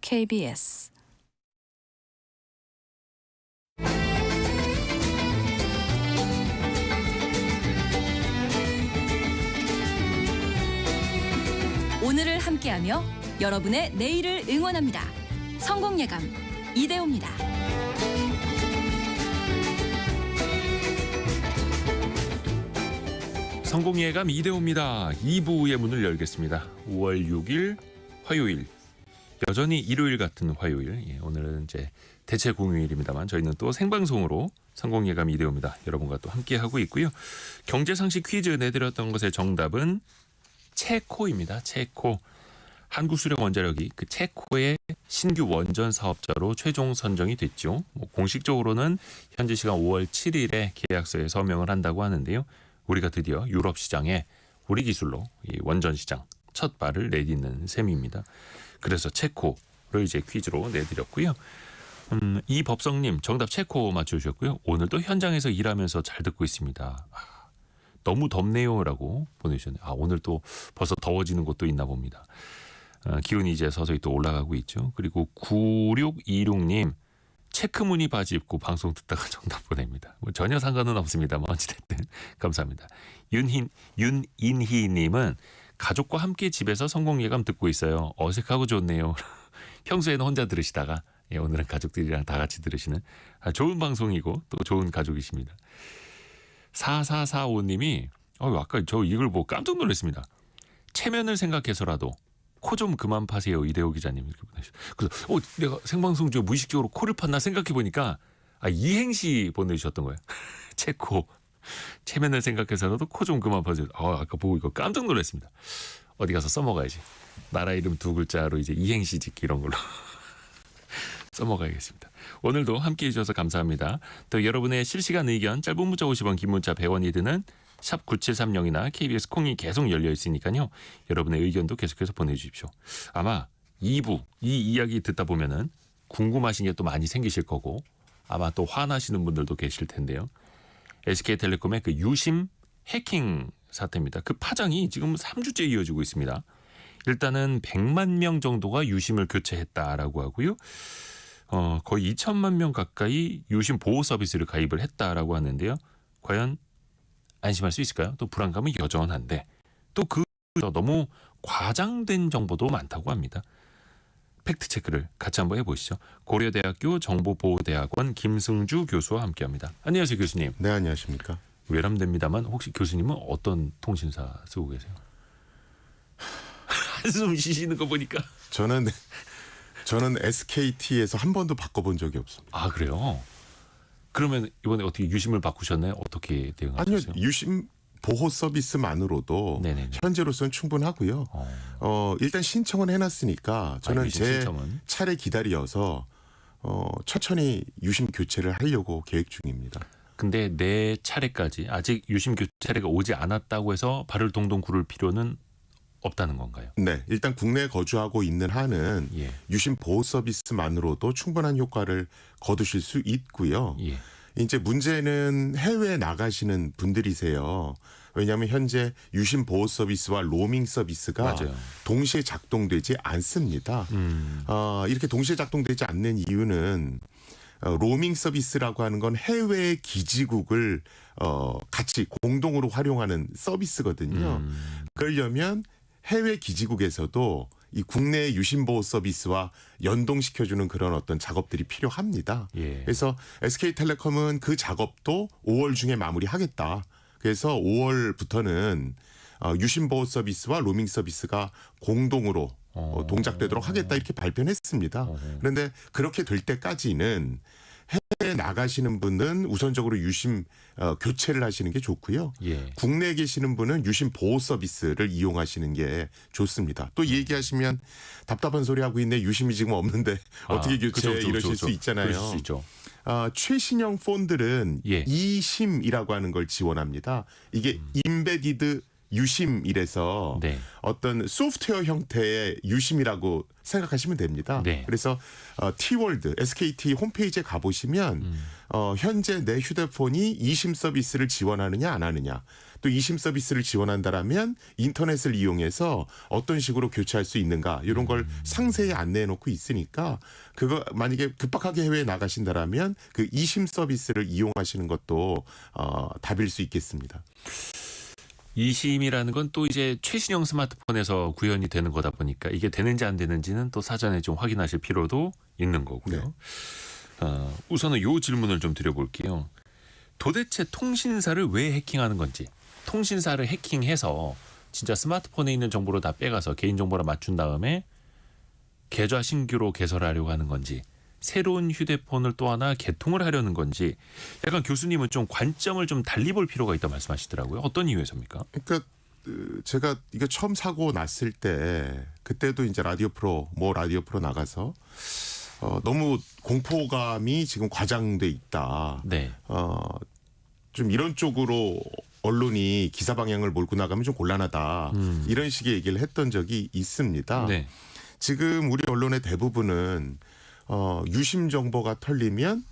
KBS 오늘을 함께하며 여러분의 내일을 응원합니다. 성공예감 이대호입니다. 성공예감 이대호입니다. 2부의 문을 열겠습니다. 5월 6일 화요일, 여전히 일요일 같은 화요일. 오늘은 이제 대체 공휴일입니다만 저희는 또 생방송으로 성공예감 이대호입니다. 여러분과 또 함께하고 있고요. 경제상식 퀴즈 내드렸던 것의 정답은 체코입니다. 체코. 한국수력원자력이 그 체코의 신규 원전 사업자로 최종 선정이 됐죠. 공식적으로는 현지 시간 5월 7일에 계약서에 서명을 한다고 하는데요. 우리가 드디어 유럽 시장에 우리 기술로 이 원전 시장 첫 발을 내딛는 셈입니다. 그래서 체코를 이제 퀴즈로 내드렸고요. 이법성님 정답 체코 맞춰주셨고요. 오늘도 현장에서 일하면서 잘 듣고 있습니다. 너무 덥네요라고 보내주셨네요. 오늘 또 벌써 더워지는 곳도 있나 봅니다. 기온이 이제 서서히 또 올라가고 있죠. 그리고 9626님 체크무늬 바지 입고 방송 듣다가 정답 보냅니다. 전혀 상관은 없습니다만 어찌됐든 감사합니다. 윤인희님은 가족과 함께 집에서 성공예감 듣고 있어요. 어색하고 좋네요. 평소에는 혼자 들으시다가 오늘은 가족들이랑 다 같이 들으시는 좋은 방송이고 또 좋은 가족이십니다. 4445님이 아까 저 이걸 보고 깜짝 놀랐습니다. 체면을 생각해서라도 코 좀 그만 파세요. 이대호 기자님 이렇게 보내주셨어요. 그래서 내가 생방송 중 무의식적으로 코를 팠나 생각해 보니까 이행시 보내주셨던 거예요. 체코. 체면을 생각해서라도 코 좀 그만 파세요. 아까 보고 이거 깜짝 놀랐습니다. 어디 가서 써먹어야지. 나라 이름 두 글자로 이제 이행시 짓기 이런 걸로 써먹어야겠습니다. 오늘도 함께해 주셔서 감사합니다. 또 여러분의 실시간 의견 짧은 문자 50원 긴 문자 100원이 드는 샵 9730이나 KBS 콩이 계속 열려 있으니까요. 여러분의 의견도 계속해서 보내주십시오. 아마 2부 이 이야기 듣다 보면은 궁금하신 게 또 많이 생기실 거고 아마 또 화나시는 분들도 계실 텐데요. SK텔레콤의 그 유심 해킹 사태입니다. 그 파장이 지금 3주째 이어지고 있습니다. 일단은 100만 명 정도가 유심을 교체했다라고 하고요. 거의 2천만 명 가까이 유심 보호 서비스를 가입을 했다라고 하는데요. 과연 안심할 수 있을까요? 또 불안감은 여전한데 또 그 너무 과장된 정보도 많다고 합니다. 팩트체크를 같이 한번 해보시죠. 고려대학교 정보보호대학원 김승주 교수와 함께합니다. 안녕하세요 교수님. 네, 안녕하십니까. 외람됩니다만 혹시 교수님은 어떤 통신사 쓰고 계세요? 한숨 쉬시는 거 보니까. 저는 SKT에서 한 번도 바꿔본 적이 없습니다. 그래요? 그러면 이번에 어떻게 유심을 바꾸셨나요? 어떻게 대응하셨어요? 아니요, 유심 보호 서비스만으로도 네네네. 현재로서는 충분하고요. 일단 신청은 해놨으니까 저는 제 신청은? 차례 기다려서 천천히 유심 교체를 하려고 계획 중입니다. 근데 내 차례까지 아직 유심 교체 차례가 오지 않았다고 해서 발을 동동 구를 필요는 없다는 건가요? 네, 일단 국내에 거주하고 있는 한은 예. 유심 보호 서비스만으로도 충분한 효과를 거두실 수 있고요. 예. 이제 문제는 해외에 나가시는 분들이세요. 왜냐하면 현재 유심 보호 서비스와 로밍 서비스가 맞아요. 동시에 작동되지 않습니다. 이렇게 동시에 작동되지 않는 이유는 로밍 서비스라고 하는 건 해외 기지국을 같이 공동으로 활용하는 서비스거든요. 그러려면 해외 기지국에서도 이 국내 유심보호 서비스와 연동시켜주는 그런 어떤 작업들이 필요합니다. 예. 그래서 SK텔레콤은 그 작업도 5월 중에 마무리하겠다. 그래서 5월부터는 유심보호 서비스와 로밍 서비스가 공동으로 동작되도록 하겠다 이렇게 발표를 했습니다. 그런데 그렇게 될 때까지는 해외에 나가시는 분은 우선적으로 유심 교체를 하시는 게 좋고요. 예. 국내에 계시는 분은 유심 보호 서비스를 이용하시는 게 좋습니다. 또 얘기하시면 답답한 소리 하고 있네. 유심이 지금 없는데 어떻게 교체 이러실 수 있잖아요. 그럴 수 있죠. 최신형 폰들은 예. eSIM이라고 하는 걸 지원합니다. 이게 임베디드 유심이래서 네. 어떤 소프트웨어 형태의 유심이라고 생각하시면 됩니다. 네. 그래서 T월드, SKT 홈페이지에 가보시면 현재 내 휴대폰이 이심 서비스를 지원하느냐 안 하느냐, 또 이심 서비스를 지원한다라면 인터넷을 이용해서 어떤 식으로 교체할 수 있는가, 이런 걸 상세히 안내해 놓고 있으니까 그거 만약에 급박하게 해외에 나가신다라면 그 이심 서비스를 이용하시는 것도 답일 수 있겠습니다. 이심이라는 건 또 이제 최신형 스마트폰에서 구현이 되는 거다 보니까 이게 되는지 안 되는지는 또 사전에 좀 확인하실 필요도 있는 거고요. 우선은 요 질문을 좀 드려볼게요. 도대체 통신사를 왜 해킹하는 건지, 통신사를 해킹해서 진짜 스마트폰에 있는 정보를 다 빼가서 개인정보랑 맞춘 다음에 계좌 신규로 개설하려고 하는 건지, 새로운 휴대폰을 또 하나 개통을 하려는 건지, 약간 교수님은 좀 관점을 좀 달리 볼 필요가 있다 말씀하시더라고요. 어떤 이유에서입니까? 그러니까 제가 이거 처음 사고 났을 때, 그때도 이제 라디오 프로 나가서 너무 공포감이 지금 과장돼 있다. 네. 좀 이런 쪽으로 언론이 기사 방향을 몰고 나가면 좀 곤란하다. 이런 식의 얘기를 했던 적이 있습니다. 네. 지금 우리 언론의 대부분은 유심 정보가 털리면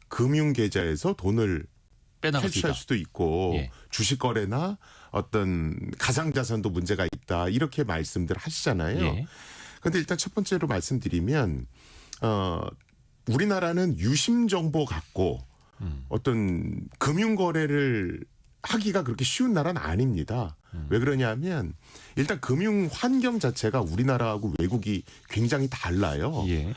금융 계좌에서 돈을 빼나갈 수 있다. 탈취할 수도 있고 예. 주식 거래나 어떤 가상 자산도 문제가 있다, 이렇게 말씀들 하시잖아요. 예. 그런데 일단 첫 번째로 말씀드리면 우리나라는 유심 정보 갖고 어떤 금융 거래를 하기가 그렇게 쉬운 나라는 아닙니다. 왜 그러냐면 일단 금융 환경 자체가 우리나라하고 외국이 굉장히 달라요. 예.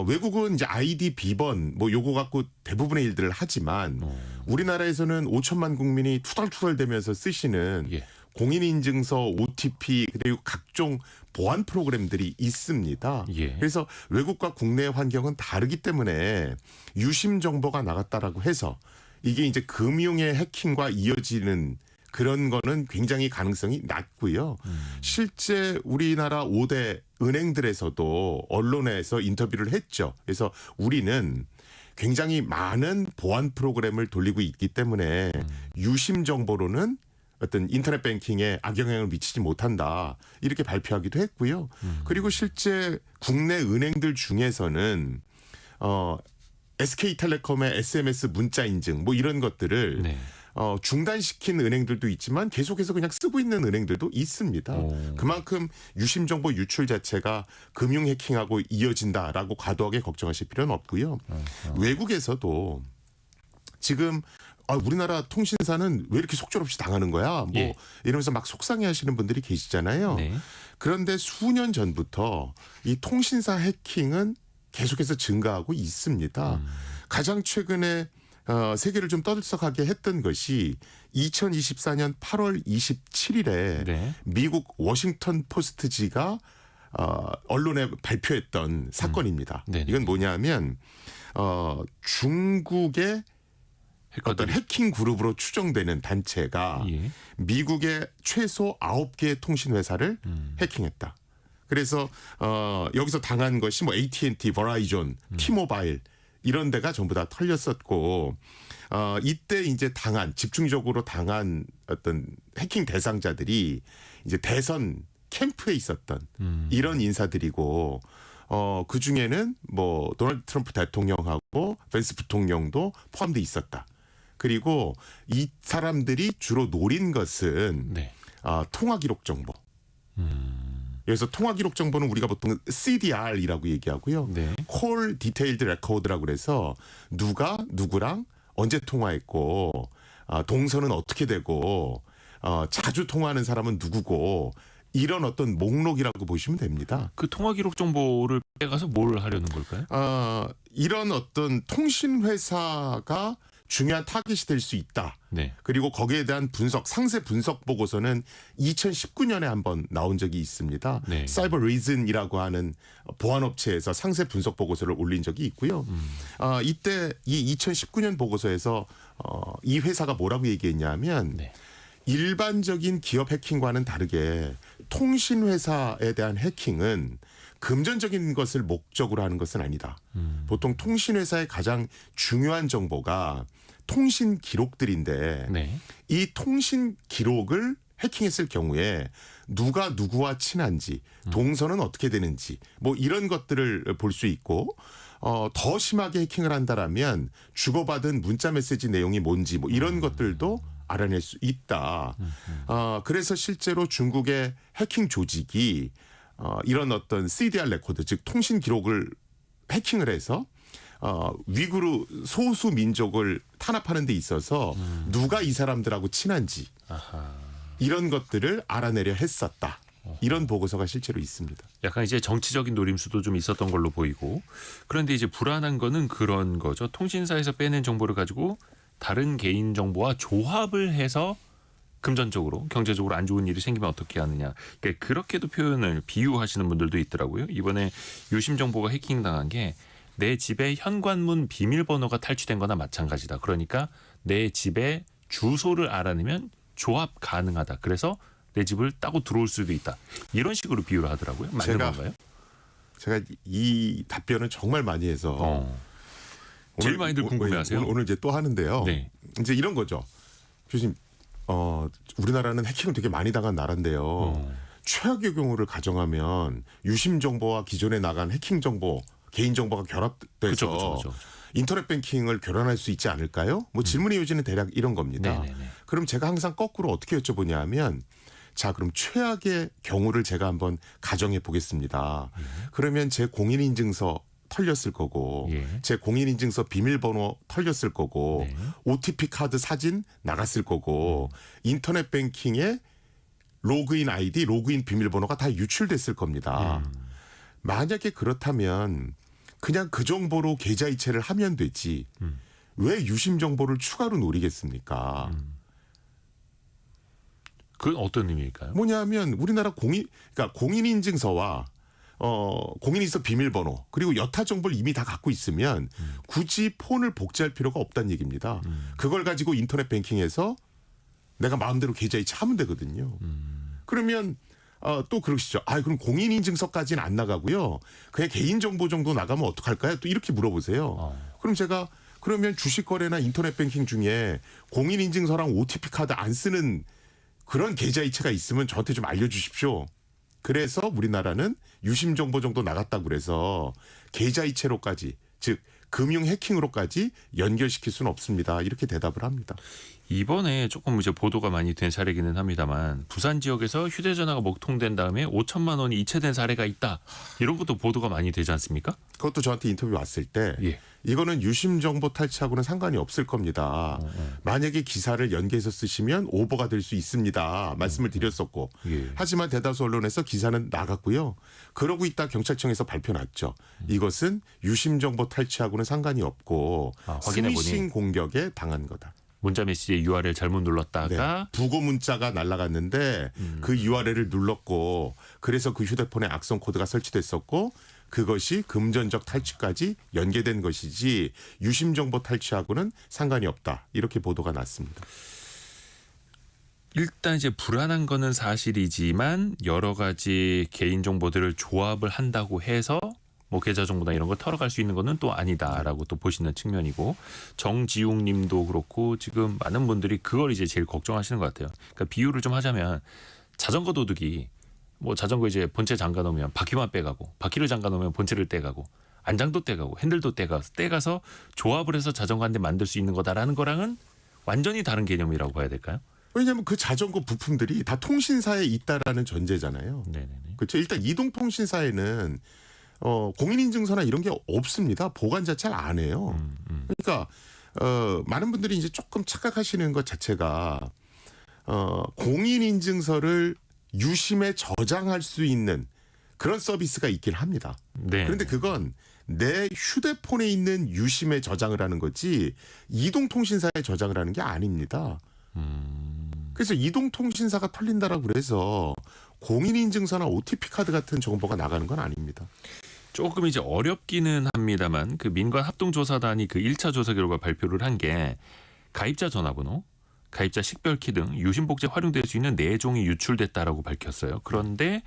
외국은 이제 아이디 비번 뭐 요거 갖고 대부분의 일들을 하지만 우리나라에서는 5천만 국민이 투덜투덜대면서 쓰시는 예. 공인인증서, OTP, 그리고 각종 보안 프로그램들이 있습니다. 예. 그래서 외국과 국내 환경은 다르기 때문에 유심 정보가 나갔다라고 해서 이게 이제 금융의 해킹과 이어지는 그런 거는 굉장히 가능성이 낮고요. 실제 우리나라 5대 은행들에서도 언론에서 인터뷰를 했죠. 그래서 우리는 굉장히 많은 보안 프로그램을 돌리고 있기 때문에 유심 정보로는 어떤 인터넷 뱅킹에 악영향을 미치지 못한다, 이렇게 발표하기도 했고요. 그리고 실제 국내 은행들 중에서는 SK텔레콤의 SMS 문자 인증 뭐 이런 것들을 네. 중단시킨 은행들도 있지만 계속해서 그냥 쓰고 있는 은행들도 있습니다. 그만큼 유심 정보 유출 자체가 금융 해킹하고 이어진다라고 과도하게 걱정하실 필요는 없고요. 외국에서도 지금 우리나라 통신사는 왜 이렇게 속절없이 당하는 거야? 뭐 예. 이러면서 막 속상해하시는 분들이 계시잖아요. 네. 그런데 수년 전부터 이 통신사 해킹은 계속해서 증가하고 있습니다. 가장 최근에 세계를 좀 떠들썩하게 했던 것이 2024년 8월 27일에 네. 미국 워싱턴 포스트지가 언론에 발표했던 사건입니다. 네네. 이건 뭐냐면 중국의 어떤 해커들이. 해킹 그룹으로 추정되는 단체가 예. 미국의 최소 9개의 통신 회사를 해킹했다. 그래서 여기서 당한 것이 뭐 AT&T, 버라이존, T-모바일 이런 데가 전부 다 털렸었고 이때 이제 집중적으로 당한 어떤 해킹 대상자들이 이제 대선 캠프에 있었던 이런 인사들이고 그 중에는 뭐 도널드 트럼프 대통령하고 벤스 부통령도 포함돼 있었다. 그리고 이 사람들이 주로 노린 것은 네. 통화 기록 정보. 그래서 통화 기록 정보는 우리가 보통 CDR이라고 얘기하고요. 네. Call Detailed Record라고 그래서 누가 누구랑 언제 통화했고 동선은 어떻게 되고 자주 통화하는 사람은 누구고 이런 어떤 목록이라고 보시면 됩니다. 그 통화 기록 정보를 빼가서 뭘 하려는 걸까요? 이런 어떤 통신 회사가 중요한 타깃이 될 수 있다. 네. 그리고 거기에 대한 상세 분석 보고서는 2019년에 한번 나온 적이 있습니다. 네. 사이버 리즌이라고 하는 보안업체에서 상세 분석 보고서를 올린 적이 있고요. 이때 이 2019년 보고서에서 이 회사가 뭐라고 얘기했냐면 네. 일반적인 기업 해킹과는 다르게 통신 회사에 대한 해킹은 금전적인 것을 목적으로 하는 것은 아니다. 보통 통신 회사의 가장 중요한 정보가 통신 기록들인데 네. 이 통신 기록을 해킹했을 경우에 누가 누구와 친한지, 동선은 어떻게 되는지, 뭐 이런 것들을 볼 수 있고, 더 심하게 해킹을 한다라면 주고받은 문자 메시지 내용이 뭔지, 뭐 이런 것들도 알아낼 수 있다. 그래서 실제로 중국의 해킹 조직이 이런 어떤 CDR 레코드, 즉 통신 기록을 해킹을 해서 위구르 소수 민족을 탄압하는 데 있어서 누가 이 사람들하고 친한지 이런 것들을 알아내려 했었다. 이런 보고서가 실제로 있습니다. 약간 이제 정치적인 노림수도 좀 있었던 걸로 보이고, 그런데 이제 불안한 거는 그런 거죠. 통신사에서 빼낸 정보를 가지고 다른 개인 정보와 조합을 해서 금전적으로 경제적으로 안 좋은 일이 생기면 어떻게 하느냐. 그러니까 그렇게도 표현을 비유하시는 분들도 있더라고요. 이번에 유심 정보가 해킹당한 게 내 집의 현관문 비밀번호가 탈취된 거나 마찬가지다. 그러니까 내 집의 주소를 알아내면 조합 가능하다. 그래서 내 집을 따고 들어올 수도 있다. 이런 식으로 비유를 하더라고요. 맞는 건가요? 제가 이 답변을 정말 많이 해서 제일 많이들 궁금해하세요. 오늘 이제 또 하는데요. 네. 이제 이런 거죠. 교수님, 우리나라는 해킹을 되게 많이 당한 나라인데요. 최악의 경우를 가정하면 유심 정보와 기존에 나간 해킹 정보, 개인 정보가 결합돼서 그쵸. 인터넷 뱅킹을 결혼할 수 있지 않을까요? 뭐 질문의 요지는 대략 이런 겁니다. 네네네. 그럼 제가 항상 거꾸로 어떻게 여쭤보냐 하면, 자, 그럼 최악의 경우를 제가 한번 가정해 보겠습니다. 그러면 제 공인인증서 털렸을 거고, 제 공인인증서 비밀번호 털렸을 거고, OTP 카드 사진 나갔을 거고, 인터넷 뱅킹에 로그인 아이디, 로그인 비밀번호가 다 유출됐을 겁니다. 만약에 그렇다면 그냥 그 정보로 계좌이체를 하면 되지. 왜 유심 정보를 추가로 노리겠습니까? 그건 어떤 의미일까요? 뭐냐면 우리나라 그러니까 공인인증서와 공인인증서 비밀번호 그리고 여타 정보를 이미 다 갖고 있으면 굳이 폰을 복제할 필요가 없다는 얘기입니다. 그걸 가지고 인터넷 뱅킹해서 내가 마음대로 계좌이체 하면 되거든요. 그러면 또 그러시죠. 그럼 공인인증서까지는 안 나가고요. 그냥 개인정보 정도 나가면 어떡할까요? 또 이렇게 물어보세요. 그럼 제가 그러면 주식거래나 인터넷 뱅킹 중에 공인인증서랑 OTP 카드 안 쓰는 그런 계좌이체가 있으면 저한테 좀 알려주십시오. 그래서 우리나라는 유심 정보 정도 나갔다고 그래서 계좌이체로까지, 즉 금융 해킹으로까지 연결시킬 수는 없습니다. 이렇게 대답을 합니다. 이번에 조금 이제 보도가 많이 된 사례기는 합니다만, 부산 지역에서 휴대전화가 먹통된 다음에 5천만 원이 이체된 사례가 있다. 이런 것도 보도가 많이 되지 않습니까? 그것도 저한테 인터뷰 왔을 때 이거는 유심 정보 탈취하고는 상관이 없을 겁니다. 만약에 기사를 연계해서 쓰시면 오버가 될 수 있습니다. 말씀을 드렸었고. 하지만 대다수 언론에서 기사는 나갔고요. 그러고 있다 경찰청에서 발표 났죠. 이것은 유심 정보 탈취하고는 상관이 없고 스미싱 공격에 당한 거다. 문자 메시지에 URL 잘못 눌렀다가 부고 문자가 날아갔는데 그 URL을 눌렀고, 그래서 그 휴대폰에 악성 코드가 설치됐었고, 그것이 금전적 탈취까지 연계된 것이지 유심 정보 탈취하고는 상관이 없다. 이렇게 보도가 났습니다. 일단 이제 불안한 거는 사실이지만 여러 가지 개인 정보들을 조합을 한다고 해서 뭐 계좌 정보나 이런 거 털어갈 수 있는 거는 또 아니다라고 또 보시는 측면이고, 정지웅 님도 그렇고 지금 많은 분들이 그걸 이제 제일 걱정하시는 것 같아요. 그러니까 비유를 좀 하자면 자전거 도둑이 뭐 자전거 이제 본체 잠가 놓으면 바퀴만 빼가고, 바퀴를 잠가 놓으면 본체를 떼가고, 안장도 떼가고, 핸들도 떼가서 조합을 해서 자전거 한 대 만들 수 있는 거다라는 거랑은 완전히 다른 개념이라고 봐야 될까요? 왜냐하면 그 자전거 부품들이 다 통신사에 있다라는 전제잖아요. 네네네. 그렇죠. 일단 이동통신사에는 공인인증서나 이런 게 없습니다. 보관 자체를 안 해요. 그러니까 많은 분들이 이제 조금 착각하시는 것 자체가 공인인증서를 유심에 저장할 수 있는 그런 서비스가 있긴 합니다. 네. 그런데 그건 내 휴대폰에 있는 유심에 저장을 하는 거지 이동통신사에 저장을 하는 게 아닙니다. 그래서 이동통신사가 털린다라고 그래서 공인인증서나 OTP 카드 같은 정보가 나가는 건 아닙니다. 조금 이제 어렵기는 합니다만, 그 민관합동조사단이 그 1차 조사 결과 발표를 한 게 가입자 전화번호, 가입자 식별키 등 유심복제에 활용될 수 있는 4종이 유출됐다라고 밝혔어요. 그런데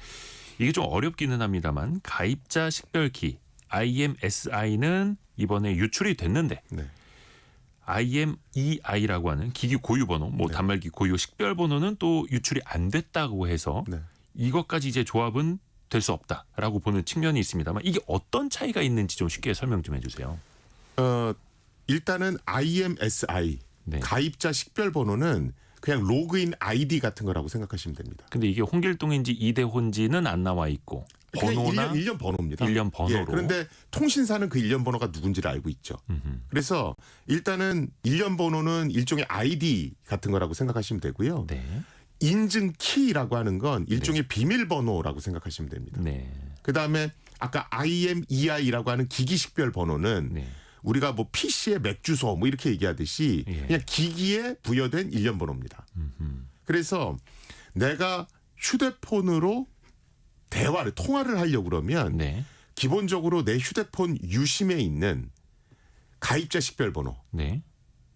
이게 좀 어렵기는 합니다만, 가입자 식별키 IMSI는 이번에 유출이 됐는데 IMEI라고 하는 기기 고유 번호, 뭐 네. 단말기 고유 식별 번호는 또 유출이 안 됐다고 해서 네. 이것까지 이제 조합은 될 수 없다라고 보는 측면이 있습니다만 이게 어떤 차이가 있는지 좀 쉽게 설명 좀 해주세요. 일단은 IMSI 네. 가입자 식별 번호는 그냥 로그인 아이디 같은 거라고 생각하시면 됩니다. 근데 이게 홍길동인지 이대호인지는 안 나와 있고 번호나 일련 번호입니다. 일련 번호로. 예, 그런데 통신사는 그 일련 번호가 누군지를 알고 있죠. 그래서 일단은 일련 번호는 일종의 아이디 같은 거라고 생각하시면 되고요. 네. 인증 키라고 하는 건 일종의 비밀번호라고 생각하시면 됩니다. 네. 그다음에 아까 IMEI라고 하는 기기 식별 번호는 네. 우리가 뭐 PC의 맥 주소 뭐 이렇게 얘기하듯이 예. 그냥 기기에 부여된 일련 번호입니다. 그래서 내가 휴대폰으로 통화를 하려고 그러면 네. 기본적으로 내 휴대폰 유심에 있는 가입자 식별 번호, 네.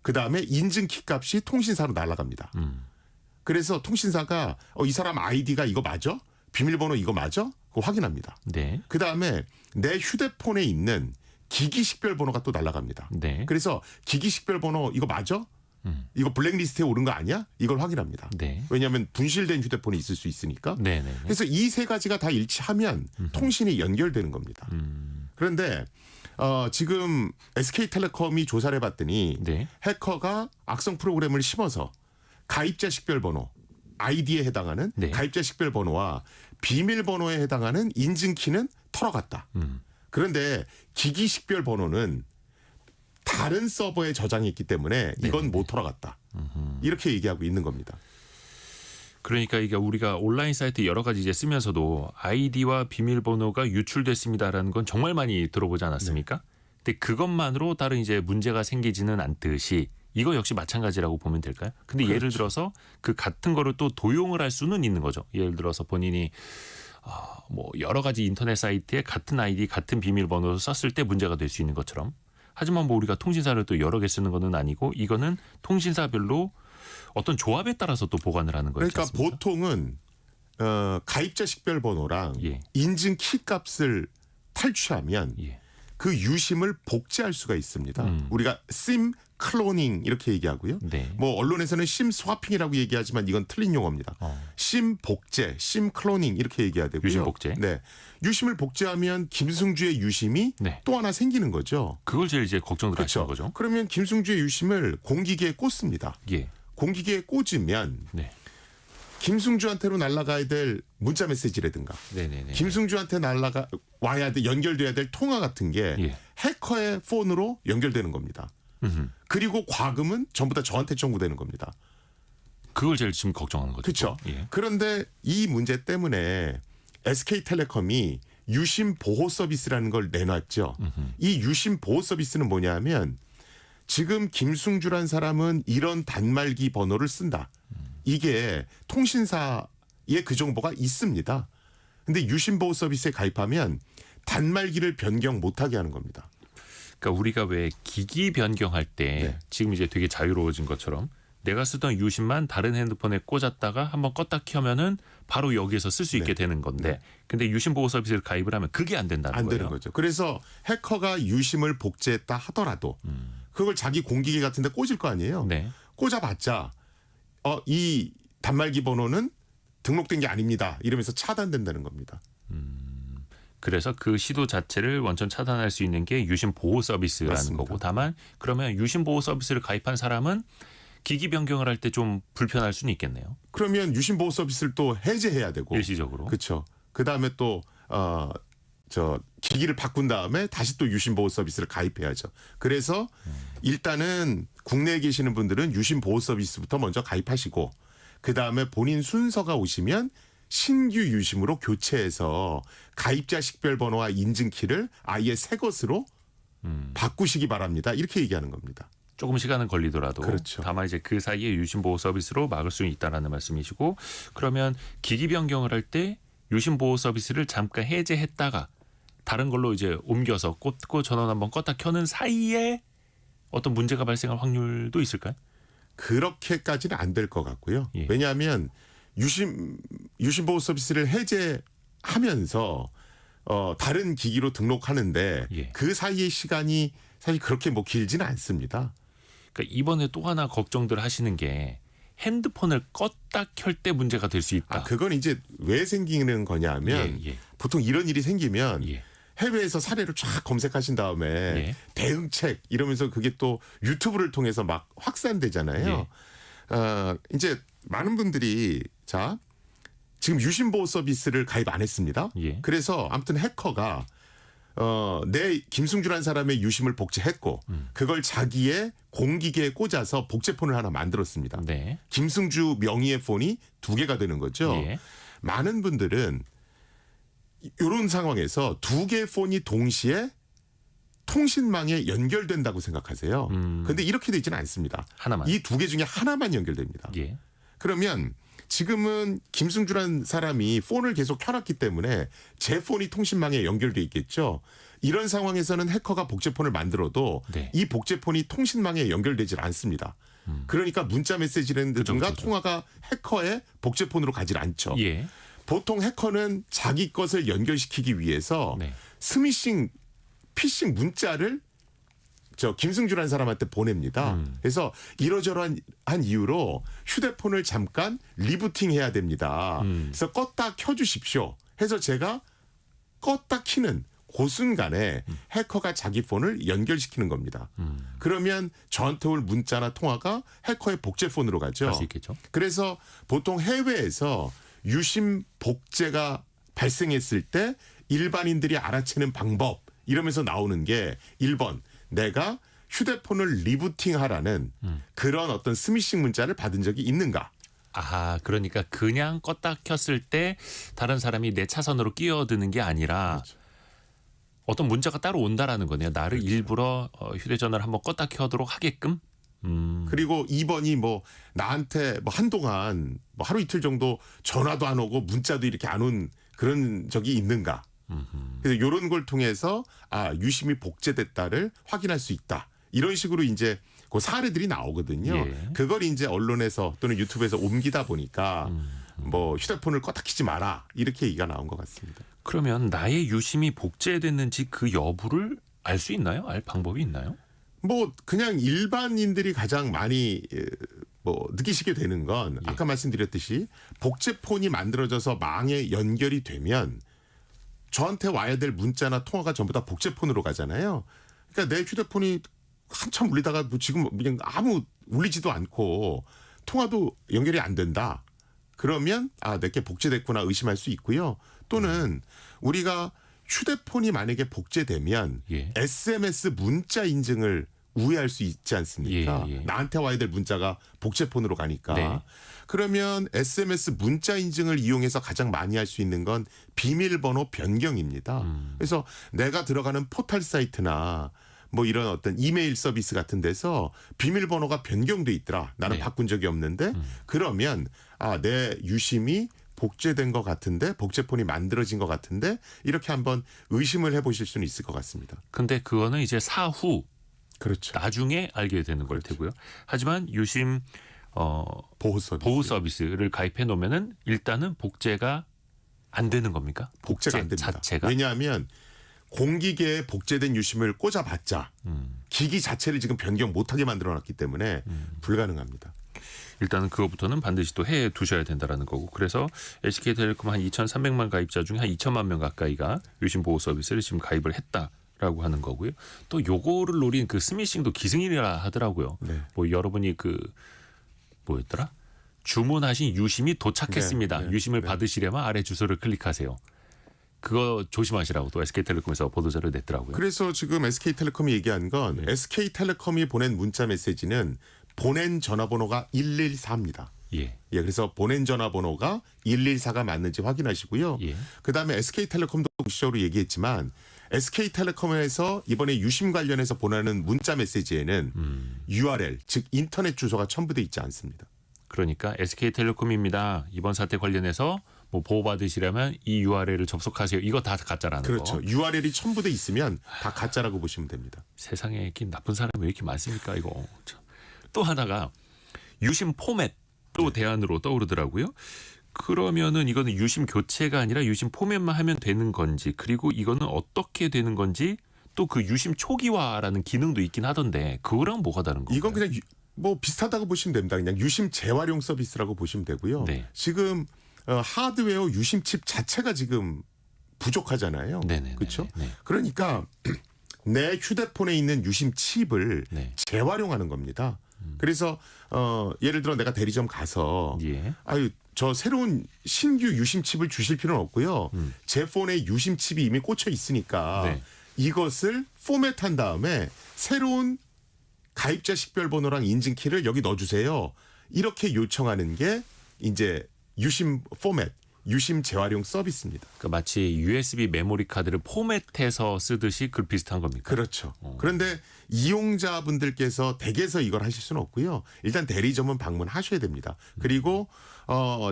그다음에 인증 키 값이 통신사로 날아갑니다. 그래서 통신사가 이 사람 아이디가 이거 맞아? 비밀번호 이거 맞아? 그거 확인합니다. 네. 그다음에 내 휴대폰에 있는 기기 식별 번호가 또 날아갑니다. 네. 그래서 기기 식별 번호 이거 맞아? 이거 블랙리스트에 오른 거 아니야? 이걸 확인합니다. 네. 왜냐하면 분실된 휴대폰이 있을 수 있으니까. 네. 네. 그래서 이 세 가지가 다 일치하면 통신이 연결되는 겁니다. 그런데 지금 SK텔레콤이 조사를 해봤더니 네. 해커가 악성 프로그램을 심어서 가입자 식별번호 아이디에 해당하는 네. 가입자 식별번호와 비밀번호에 해당하는 인증키는 털어갔다. 그런데 기기 식별번호는 다른 서버에 저장이 있기 때문에 이건 못 털어갔다. 이렇게 얘기하고 있는 겁니다. 그러니까 이게 우리가 온라인 사이트 여러 가지 이제 쓰면서도 아이디와 비밀번호가 유출됐습니다라는 건 정말 많이 들어보지 않았습니까? 근데 그것만으로 다른 이제 문제가 생기지는 않듯이 이거 역시 마찬가지라고 보면 될까요? 근데 예를 들어서 그 같은 거를 또 도용을 할 수는 있는 거죠. 예를 들어서 본인이 뭐 여러 가지 인터넷 사이트에 같은 아이디, 같은 비밀번호를 썼을 때 문제가 될 수 있는 것처럼. 하지만 뭐 우리가 통신사를 또 여러 개 쓰는 거는 아니고 이거는 통신사별로 어떤 조합에 따라서 또 보관을 하는 거죠. 그러니까 보통은 가입자 식별번호랑 예. 인증 키 값을 탈취하면 예. 그 유심을 복제할 수가 있습니다. 우리가 심 클로닝 이렇게 얘기하고요. 네. 뭐 언론에서는 심 스와핑이라고 얘기하지만 이건 틀린 용어입니다. 심 복제, 심 클로닝 이렇게 얘기해야 되고요. 유심 복제. 네. 유심을 복제하면 김승주의 유심이 네. 또 하나 생기는 거죠. 그걸 제일 이제 걱정을 하시는 그렇죠. 거죠. 그러면 김승주의 유심을 공기계에 꽂습니다. 예. 공기계에 꽂으면 네. 김승주한테로 날아가야 될 문자 메시지라든가 네네네. 김승주한테 와야 돼 연결돼야 될 통화 같은 게 예. 해커의 폰으로 연결되는 겁니다. 그리고 과금은 전부 다 저한테 청구되는 겁니다. 그걸 제일 지금 걱정하는 거죠. 그렇죠. 예. 그런데 이 문제 때문에 SK텔레콤이 유심 보호 서비스라는 걸 내놨죠. 이 유심 보호 서비스는 뭐냐면 지금 김승주란 사람은 이런 단말기 번호를 쓴다. 이게 통신사에 그 정보가 있습니다. 근데 유심 보호 서비스에 가입하면 단말기를 변경 못하게 하는 겁니다. 그러니까 우리가 왜 기기 변경할 때 네. 지금 이제 되게 자유로워진 것처럼 내가 쓰던 유심만 다른 핸드폰에 꽂았다가 한번 껐다 켜면은 바로 여기에서 쓸 수 있게 되는 건데 근데 유심 보호 서비스를 가입을 하면 그게 안 된다는 안 거예요. 되는 거죠. 그래서 해커가 유심을 복제했다 하더라도 그걸 자기 공기계 같은 데 꽂을 거 아니에요. 네. 꽂아봤자 이 단말기 번호는 등록된 게 아닙니다. 이러면서 차단된다는 겁니다. 그래서 그 시도 자체를 원천 차단할 수 있는 게 유심 보호 서비스라는 맞습니다. 거고 다만 그러면 유심 보호 서비스를 가입한 사람은 기기 변경을 할 때 좀 불편할 수는 있겠네요. 그러면 유심 보호 서비스를 또 해제해야 되고 일시적으로. 그렇죠. 그다음에 또 기기를 바꾼 다음에 다시 또 유심 보호 서비스를 가입해야죠. 그래서 일단은 국내에 계시는 분들은 유심 보호 서비스부터 먼저 가입하시고 그다음에 본인 순서가 오시면 신규 유심으로 교체해서 가입자 식별 번호와 인증키를 아예 새 것으로 바꾸시기 바랍니다. 이렇게 얘기하는 겁니다. 조금 시간은 걸리더라도 그렇죠. 다만 이제 그 사이에 유심 보호 서비스로 막을 수 있다라는 말씀이시고 그러면 기기 변경을 할 때 유심 보호 서비스를 잠깐 해제했다가 다른 걸로 이제 옮겨서 꽂고 전원 한번 껐다 켜는 사이에 어떤 문제가 발생할 확률도 있을까요? 그렇게까지는 안 될 것 같고요. 예. 왜냐하면 유심 보호 서비스를 해제하면서 다른 기기로 등록하는데 예. 그 사이의 시간이 사실 그렇게 뭐 길지는 않습니다. 그러니까 이번에 또 하나 걱정들 하시는 게 핸드폰을 껐다 켤 때 문제가 될 수 있다. 그건 이제 왜 생기는 거냐 하면 예, 예. 보통 이런 일이 생기면 예. 해외에서 사례를 쫙 검색하신 다음에 예. 대응책 이러면서 그게 또 유튜브를 통해서 막 확산되잖아요. 이제 많은 분들이 자 지금 유심보호 서비스를 가입 안 했습니다. 예. 그래서 아무튼 해커가 내 김승주라는 사람의 유심을 복제했고 그걸 자기의 공기계에 꽂아서 복제폰을 하나 만들었습니다. 네. 김승주 명의의 폰이 2개가 되는 거죠. 예. 많은 분들은 이런 상황에서 2개의 폰이 동시에 통신망에 연결된다고 생각하세요. 그런데 이렇게 되지는 않습니다. 하나만. 이 2개 중에 하나만 연결됩니다. 예. 그러면 지금은 김승주라는 사람이 폰을 계속 켜놨기 때문에 제 폰이 통신망에 연결돼 있겠죠. 이런 상황에서는 해커가 복제폰을 만들어도 네. 이 복제폰이 통신망에 연결되질 않습니다. 그러니까 문자 메시지라든가 그죠. 통화가 해커의 복제폰으로 가질 않죠. 예. 보통 해커는 자기 것을 연결시키기 위해서 네. 스미싱, 피싱 문자를 저 김승주라는 사람한테 보냅니다. 그래서 이러저러한 이유로 휴대폰을 잠깐 리부팅해야 됩니다. 그래서 껐다 켜주십시오. 해서 제가 껐다 키는 그 순간에 해커가 자기 폰을 연결시키는 겁니다. 그러면 저한테 올 문자나 통화가 해커의 복제폰으로 가죠. 할 수 있겠죠. 그래서 보통 해외에서 유심 복제가 발생했을 때 일반인들이 알아채는 방법 이러면서 나오는 게 1번 내가 휴대폰을 리부팅하라는 그런 어떤 스미싱 문자를 받은 적이 있는가? 아하, 그러니까 그냥 껐다 켰을 때 다른 사람이 내 차선으로 끼어드는 게 아니라 그렇죠. 어떤 문자가 따로 온다라는 거네요. 나를 일부러 휴대전화를 한번 껐다 켜도록 하게끔. 그리고 2번이 뭐 나한테 뭐 한동안 뭐 하루 이틀 정도 전화도 안 오고 문자도 이렇게 안 온 그런 적이 있는가? 그래서 이런 걸 통해서 유심이 복제됐다를 확인할 수 있다. 이런 식으로 이제 그 사례들이 나오거든요. 예. 그걸 이제 언론에서 또는 유튜브에서 옮기다 보니까 뭐 휴대폰을 껐다 키지 마라 이렇게 얘기가 나온 것 같습니다. 그러면 나의 유심이 복제됐는지 그 여부를 알 수 있나요? 알 방법이 있나요? 뭐 그냥 일반인들이 가장 많이 뭐 느끼시게 되는 건 아까 말씀드렸듯이 복제폰이 만들어져서 망에 연결이 되면 저한테 와야 될 문자나 통화가 전부 다 복제폰으로 가잖아요. 그러니까 내 휴대폰이 한참 울리다가 뭐 지금 그냥 아무 울리지도 않고 통화도 연결이 안 된다. 그러면 내게 복제됐구나 의심할 수 있고요. 또는 우리가 휴대폰이 만약에 복제되면 예. SMS 문자 인증을 우회할 수 있지 않습니까? 예, 예. 나한테 와야 될 문자가 복제폰으로 가니까. 네. 그러면 SMS 문자 인증을 이용해서 가장 많이 할 수 있는 건 비밀번호 변경입니다. 그래서 내가 들어가는 포털 사이트나 뭐 이런 어떤 이메일 서비스 같은 데서 비밀번호가 변경돼 있더라. 나는 네. 바꾼 적이 없는데 그러면 내 유심이 복제된 것 같은데 복제폰이 만들어진 것 같은데 이렇게 한번 의심을 해보실 수는 있을 것 같습니다. 근데 그거는 이제 사후 그렇죠. 나중에 알게 되는 걸 테고요. 하지만 유심 보호 서비스. 보호 서비스를 가입해 놓으면은 일단은 복제가 안 되는 겁니까? 복제가 안 됩니다. 자체가 왜냐하면 공기계에 복제된 유심을 꽂아봤자 기기 자체를 지금 변경 못하게 만들어놨기 때문에 불가능합니다. 일단은 그거부터는 반드시 또 해 두셔야 된다라는 거고. 그래서 SK텔레콤 한 2,300만 가입자 중에 한 2천만 명 가까이가 유심 보호 서비스를 지금 가입을 했다라고 하는 거고요. 또 요거를 노린 그 스미싱도 기승이라 하더라고요. 네. 뭐 여러분이 그 뭐였더라? 주문하신 유심이 도착했습니다. 네, 네, 유심을 네. 받으시려면 아래 주소를 클릭하세요. 그거 조심하시라고 또 SK텔레콤에서 보도자를 냈더라고요. 그래서 지금 SK텔레콤이 얘기한 건 네. SK텔레콤이 보낸 문자 메시지는 보낸 전화번호가 114입니다. 예. 그래서 보낸 전화번호가 114가 맞는지 확인하시고요. 예. 그다음에 SK텔레콤도 공식적으로 얘기했지만 SK텔레콤에서 이번에 유심 관련해서 보내는 문자 메시지에는 URL 즉 인터넷 주소가 첨부돼 있지 않습니다. 그러니까 SK텔레콤입니다. 이번 사태 관련해서 뭐 보호받으시려면 이 URL을 접속하세요. 이거 다 가짜라는 그렇죠. 거. URL이 첨부돼 있으면 다 가짜라고 보시면 됩니다. 세상에 이렇게 나쁜 사람이 왜 이렇게 많습니까? 이거. 참. 또 하나가 유심 포맷도 대안으로 떠오르더라고요. 그러면은 이거는 유심 교체가 아니라 유심 포맷만 하면 되는 건지 그리고 이거는 어떻게 되는 건지 또 그 유심 초기화라는 기능도 있긴 하던데 그거랑 뭐가 다른 건가요? 이건 그냥 뭐 비슷하다고 보시면 됩니다. 그냥 유심 재활용 서비스라고 보시면 되고요. 네. 지금 하드웨어 유심 칩 자체가 지금 부족하잖아요. 네네네. 그렇죠? 네. 그러니까 내 휴대폰에 있는 유심 칩을 네. 재활용하는 겁니다. 그래서 예를 들어 내가 대리점 가서 예. 아유 저 새로운 신규 유심 칩을 주실 필요는 없고요. 제 폰에 유심 칩이 이미 꽂혀 있으니까 네. 이것을 포맷한 다음에 새로운 가입자 식별번호랑 인증키를 여기 넣어주세요. 이렇게 요청하는 게 이제 유심 포맷, 유심 재활용 서비스입니다. 그러니까 마치 USB 메모리 카드를 포맷해서 쓰듯이 그 비슷한 겁니까? 그렇죠. 그런데 이용자분들께서 댁에서 이걸 하실 수는 없고요. 일단 대리점은 방문하셔야 됩니다. 그리고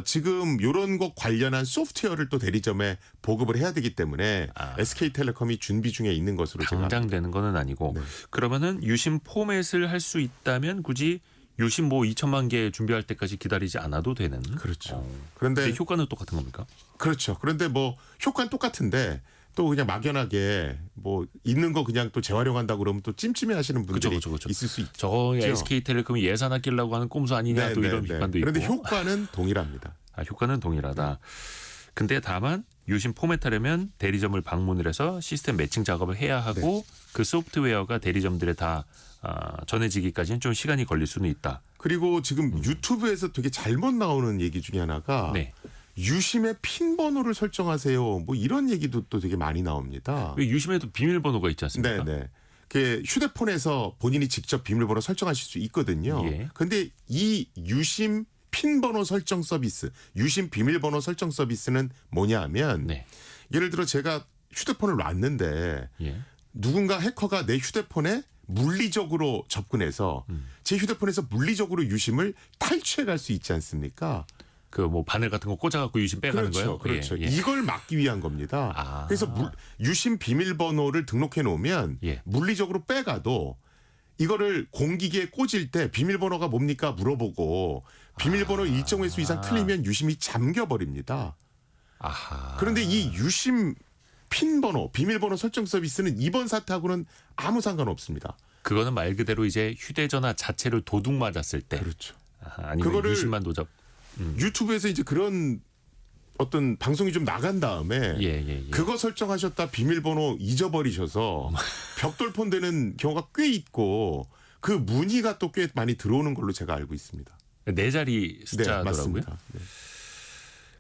지금 이런 것 관련한 소프트웨어를 또 대리점에 보급을 해야 되기 때문에 SK텔레콤이 준비 중에 있는 것으로 제가 당장 되는 거는 아니고 네. 그러면은 유심 포맷을 할 수 있다면 굳이 유심 뭐 2천만 개 준비할 때까지 기다리지 않아도 되는. 그렇죠. 근데 그런데 효과는 똑같은 겁니까? 그렇죠. 그런데 뭐 효과는 똑같은데 또 그냥 막연하게 뭐 있는 거 그냥 또 재활용한다 그러면 또 찜찜해 하시는 분들이 그쵸. 있을 수 있죠. 저거 SK텔레콤이 예산 아끼려고 하는 꼼수 아니냐 또 이런 비판도 있고. 그런데 효과는 동일합니다. 효과는 동일하다. 근데 다만 유심 포맷하려면 대리점을 방문을 해서 시스템 매칭 작업을 해야 하고 그 소프트웨어가 대리점들에 다 전해지기까지는 좀 시간이 걸릴 수는 있다. 그리고 지금 유튜브에서 되게 잘못 나오는 얘기 중에 하나가 네. 유심의 핀 번호를 설정하세요. 뭐 이런 얘기도 또 되게 많이 나옵니다. 유심에도 비밀번호가 있지 않습니까? 네네. 그 휴대폰에서 본인이 직접 비밀번호 설정하실 수 있거든요. 예. 근데 이 유심 핀 번호 설정 서비스, 유심 비밀번호 설정 서비스는 뭐냐 하면 네. 예를 들어 제가 휴대폰을 놨는데 예. 누군가 해커가 내 휴대폰에 물리적으로 접근해서 제 휴대폰에서 물리적으로 유심을 탈취해 갈 수 있지 않습니까? 그 뭐 바늘 같은 거 꽂아갖고 유심 빼가는 그렇죠. 거예요? 그렇죠. 예, 예. 이걸 막기 위한 겁니다. 아. 그래서 유심 비밀번호를 등록해 놓으면 예. 물리적으로 빼가도 이거를 공기계에 꽂을 때 비밀번호가 뭡니까 물어보고 비밀번호 일정 횟수 이상 틀리면 유심이 잠겨버립니다. 아하. 그런데 이 유심 핀 번호, 비밀번호 설정 서비스는 이번 사태하고는 아무 상관없습니다. 그거는 말 그대로 이제 휴대전화 자체를 도둑 맞았을 때. 그렇죠. 아니면 그거를 유심만 도접. 유튜브에서 이제 그런 어떤 방송이 좀 나간 다음에 예. 그거 설정하셨다 비밀번호 잊어버리셔서 벽돌폰 되는 경우가 꽤 있고 그 문의가 또 꽤 많이 들어오는 걸로 제가 알고 있습니다. 네 자리 숫자더라고요. 맞습니다. 네.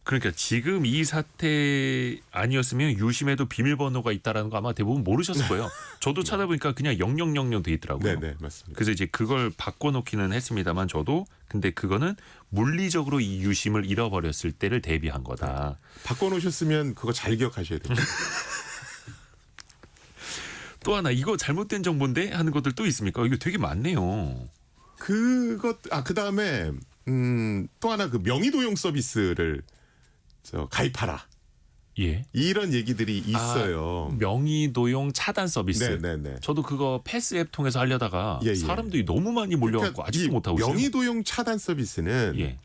그러니까 지금 이 사태 아니었으면 유심에도 비밀번호가 있다라는 거 아마 대부분 모르셨을 거예요. 저도 찾아보니까 그냥 0000 돼 있더라고요. 네, 맞습니다. 그래서 이제 그걸 바꿔놓기는 했습니다만 저도 근데 그거는 물리적으로 이 유심을 잃어버렸을 때를 대비한 거다. 바꿔놓으셨으면 그거 잘 기억하셔야 됩니다. 또 하나 이거 잘못된 정보인데 하는 것들 또 있습니까? 이거 되게 많네요. 그다음에 또 하나 그 명의도용 서비스를 가입하라. 예. 이런 얘기들이 있어요. 명의도용 차단 서비스. 네. 저도 그거 패스 앱 통해서 하려다가 예. 사람들이 너무 많이 몰려갖고 그러니까 아직도 이 못 하고 있어요. 명의도용 차단 서비스는 예.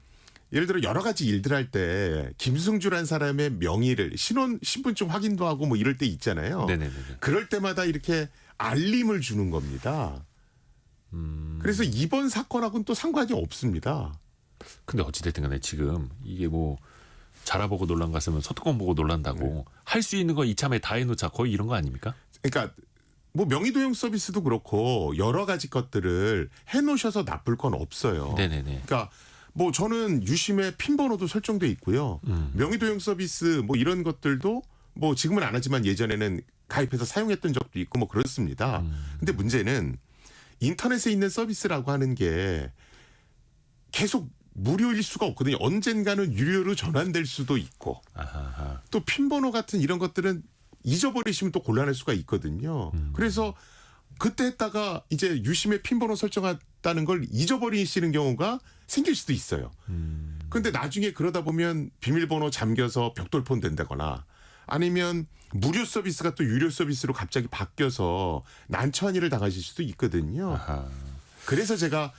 예를 들어 여러 가지 일들 할 때 김승주란 사람의 명의를 신분증 확인도 하고 뭐 이럴 때 있잖아요. 네네네. 그럴 때마다 이렇게 알림을 주는 겁니다. 그래서 이번 사건하고는 또 상관이 없습니다. 근데 어찌됐든 간에 지금 이게 뭐 자라보고 놀란 거 같으면 소뚜껑 보고 놀란다고 할 수 있는 거 이참에 다 해놓자 거의 이런 거 아닙니까? 그러니까 뭐 명의도용 서비스도 그렇고 여러 가지 것들을 해놓으셔서 나쁠 건 없어요. 네네네. 그러니까 뭐 저는 유심의 핀 번호도 설정돼 있고요. 명의도용 서비스 뭐 이런 것들도 뭐 지금은 안 하지만 예전에는 가입해서 사용했던 적도 있고 뭐 그렇습니다. 근데 문제는 인터넷에 있는 서비스라고 하는 게 계속 무료일 수가 없거든요. 언젠가는 유료로 전환될 수도 있고 아하하. 또 핀 번호 같은 이런 것들은 잊어버리시면 또 곤란할 수가 있거든요. 그래서 그때 했다가 이제 유심의 핀 번호 설정했다는 걸 잊어버리시는 경우가 생길 수도 있어요. 그런데 나중에 그러다 보면 비밀번호 잠겨서 벽돌폰 된다거나 아니면 무료 서비스가 또 유료 서비스로 갑자기 바뀌어서 난처한 일을 당하실 수도 있거든요. 아하. 그래서 제가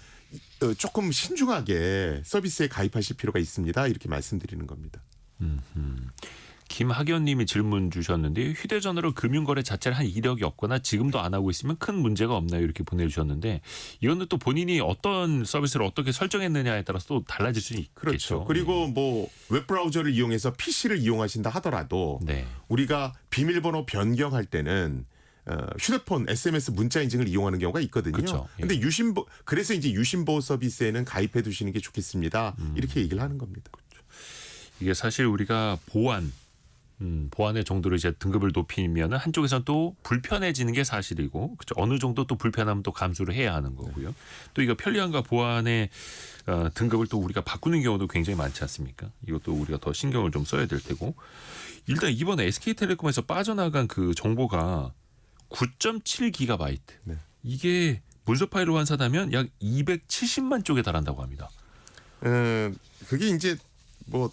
조금 신중하게 서비스에 가입하실 필요가 있습니다. 이렇게 말씀드리는 겁니다. 김학연님이 질문 주셨는데 휴대전화로 금융거래 자체를 한 이력이 없거나 지금도 안 하고 있으면 큰 문제가 없나요? 이렇게 보내주셨는데 이거는 또 본인이 어떤 서비스를 어떻게 설정했느냐에 따라서 또 달라질 수 있겠죠. 그렇죠. 그리고 뭐 웹브라우저를 이용해서 PC를 이용하신다 하더라도 네. 우리가 비밀번호 변경할 때는 휴대폰 SMS 문자 인증을 이용하는 경우가 있거든요. 그렇죠. 예. 근데 그래서 이제 유심보호 서비스에는 가입해 두시는 게 좋겠습니다. 이렇게 얘기를 하는 겁니다. 이게 사실 우리가 보안의 정도를 이제 등급을 높이면 한쪽에서는 또 불편해지는 게 사실이고, 그렇죠. 어느 정도 또 불편하면 또 감수를 해야 하는 거고요. 또 이거 편리함과 보안의 등급을 또 우리가 바꾸는 경우도 굉장히 많지 않습니까? 이것도 우리가 더 신경을 좀 써야 될 테고. 일단 이번에 SK텔레콤에서 빠져나간 그 정보가 9.7GB. 네. 이게 문서 파일로 환산하면 약 270만 쪽에 달한다고 합니다. 그게 이제 뭐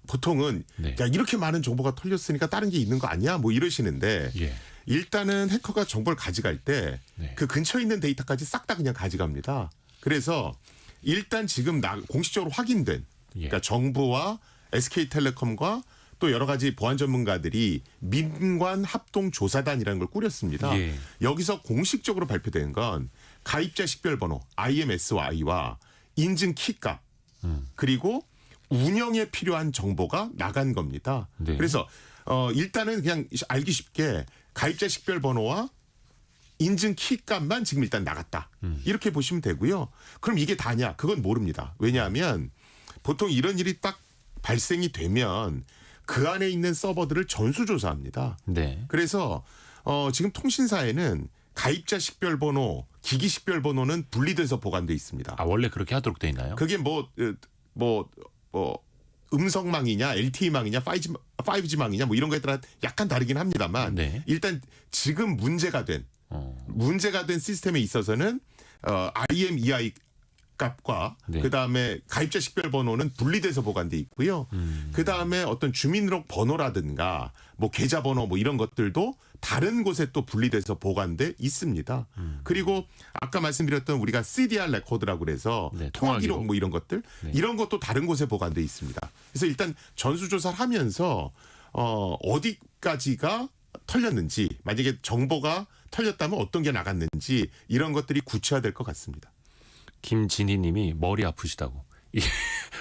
보통은 네. 야 이렇게 많은 정보가 털렸으니까 다른 게 있는 거 아니야? 뭐 이러시는데 예. 일단은 해커가 정보를 가져갈 때 네. 그 근처에 있는 데이터까지 싹 다 그냥 가져갑니다. 그래서 일단 지금 공식적으로 확인된 예. 그러니까 정부와 SK텔레콤과 또 여러 가지 보안 전문가들이 민관 합동 조사단이라는 걸 꾸렸습니다. 예. 여기서 공식적으로 발표된 건 가입자 식별번호 IMSI와 인증 키값 그리고 운영에 필요한 정보가 나간 겁니다. 네. 그래서 일단은 그냥 알기 쉽게 가입자 식별번호와 인증 키값만 지금 일단 나갔다. 이렇게 보시면 되고요. 그럼 이게 다냐? 그건 모릅니다. 왜냐하면 보통 이런 일이 딱 발생이 되면 그 안에 있는 서버들을 전수조사합니다. 네. 그래서 지금 통신사에는 가입자 식별번호, 기기 식별번호는 분리돼서 보관돼 있습니다. 아, 원래 그렇게 하도록 돼 있나요? 그게 음성망이냐, LTE망이냐, 5G망이냐 뭐 이런 거에 따라 약간 다르긴 합니다만 네. 일단 지금 문제가 된 시스템에 있어서는 IMEI 값과 네. 그다음에 가입자 식별번호는 분리돼서 보관돼 있고요. 그다음에 어떤 주민등록 번호라든가 뭐 계좌번호 뭐 이런 것들도 다른 곳에 또 분리돼서 보관돼 있습니다. 그리고 아까 말씀드렸던 우리가 CDR 레코드라고 그래서 네, 통화 기록 통화기록. 뭐 이런 것들 네. 이런 것도 다른 곳에 보관돼 있습니다. 그래서 일단 전수조사를 하면서 어디까지가 털렸는지 만약에 정보가 털렸다면 어떤 게 나갔는지 이런 것들이 구체화될 것 같습니다. 김진희님이 머리 아프시다고. 이게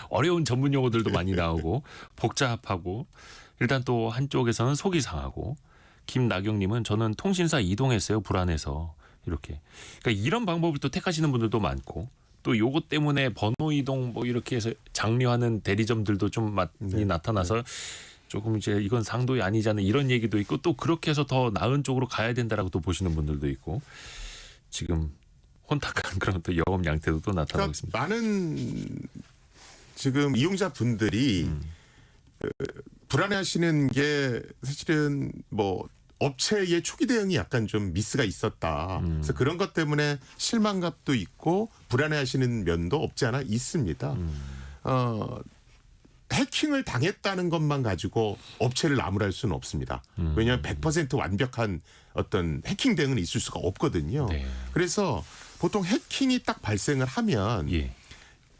어려운 전문 용어들도 많이 나오고 복잡하고 일단 또 한쪽에서는 속이 상하고 김나경님은 저는 통신사 이동했어요 불안해서 이렇게. 그러니까 이런 방법을 또 택하시는 분들도 많고 또 요것 때문에 번호 이동 뭐 이렇게 해서 장려하는 대리점들도 좀 많이 나타나서 조금 이제 이건 상도이 아니잖아 이런 얘기도 있고 또 그렇게 해서 더 나은 쪽으로 가야 된다라고 또 보시는 분들도 있고 지금. 혼탁한 그런 또 영업 양태도 또 나타나고 그러니까 있습니다. 많은 지금 이용자 분들이 불안해하시는 게 사실은 뭐 업체의 초기 대응이 약간 좀 미스가 있었다. 그래서 그런 것 때문에 실망감도 있고 불안해하시는 면도 없지 않아 있습니다. 해킹을 당했다는 것만 가지고 업체를 나무랄 수는 없습니다. 왜냐하면 100% 완벽한 어떤 해킹 대응은 있을 수가 없거든요. 네. 그래서 보통 해킹이 딱 발생을 하면 예.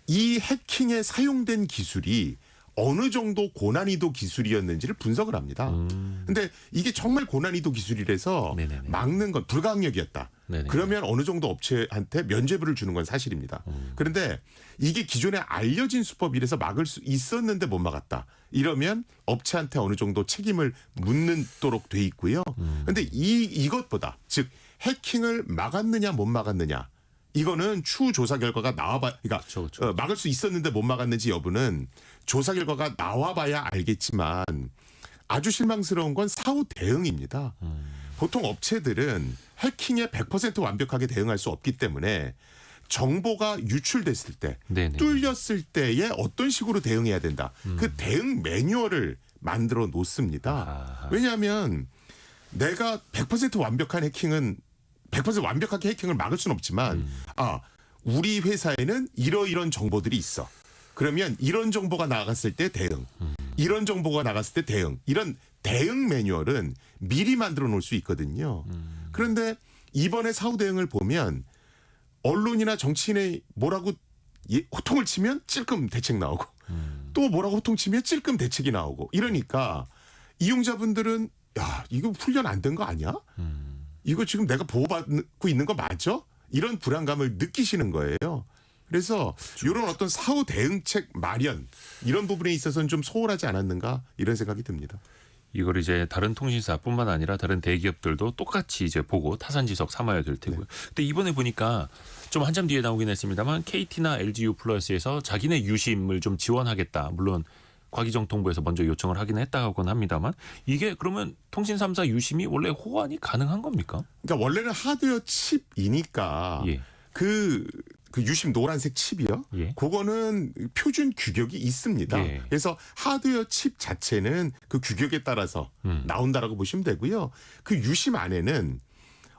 이 해킹에 사용된 기술이 어느 정도 고난이도 기술이었는지를 분석을 합니다. 근데 이게 정말 고난이도 기술이라서 네네네. 막는 건 불가항력이었다. 네네. 그러면 어느 정도 업체한테 면죄부를 주는 건 사실입니다. 그런데 이게 기존에 알려진 수법이라서 막을 수 있었는데 못 막았다. 이러면 업체한테 어느 정도 책임을 묻도록 돼 있고요. 그런데 이것보다 즉 해킹을 막았느냐 못 막았느냐 이거는 추후 조사 결과가 나와봐. 그러니까 그렇죠. 막을 수 있었는데 못 막았는지 여부는 조사 결과가 나와봐야 알겠지만 아주 실망스러운 건 사후 대응입니다. 보통 업체들은 해킹에 100% 완벽하게 대응할 수 없기 때문에 정보가 유출됐을 때, 네네. 뚫렸을 때에 어떤 식으로 대응해야 된다. 그 대응 매뉴얼을 만들어 놓습니다. 아하. 왜냐하면 내가 100% 완벽한 해킹은 100% 완벽하게 해킹을 막을 수는 없지만 우리 회사에는 이러이런 정보들이 있어. 그러면 이런 정보가 나갔을 때 대응, 이런 정보가 나갔을 때 대응, 이런 대응 매뉴얼은 미리 만들어 놓을 수 있거든요. 그런데 이번에 사후 대응을 보면 언론이나 정치인의 뭐라고 호통을 치면 찔끔 대책 나오고 또 뭐라고 호통치면 찔끔 대책이 나오고 이러니까 이용자분들은 야 이거 훈련 안 된 거 아니야? 이거 지금 내가 보호받고 있는 거 맞아? 이런 불안감을 느끼시는 거예요. 그래서 이런 어떤 사후 대응책 마련 이런 부분에 있어서는 좀 소홀하지 않았는가 이런 생각이 듭니다. 이걸 이제 다른 통신사뿐만 아니라 다른 대기업들도 똑같이 이제 보고 타산지석 삼아야 될 테고요. 근데 이번에 보니까 좀 한참 뒤에 나오긴 했습니다만 KT나 LGU 플러스에서 자기네 유심을 좀 지원하겠다. 물론 과기정통부에서 먼저 요청을 하긴 했다고는 합니다만 이게 그러면 통신 3사 유심이 원래 호환이 가능한 겁니까? 그러니까 원래는 하드웨어 칩이니까 예. 그 유심 노란색 칩이요. 예. 그거는 표준 규격이 있습니다. 예. 그래서 하드웨어 칩 자체는 그 규격에 따라서 나온다라고 보시면 되고요. 그 유심 안에는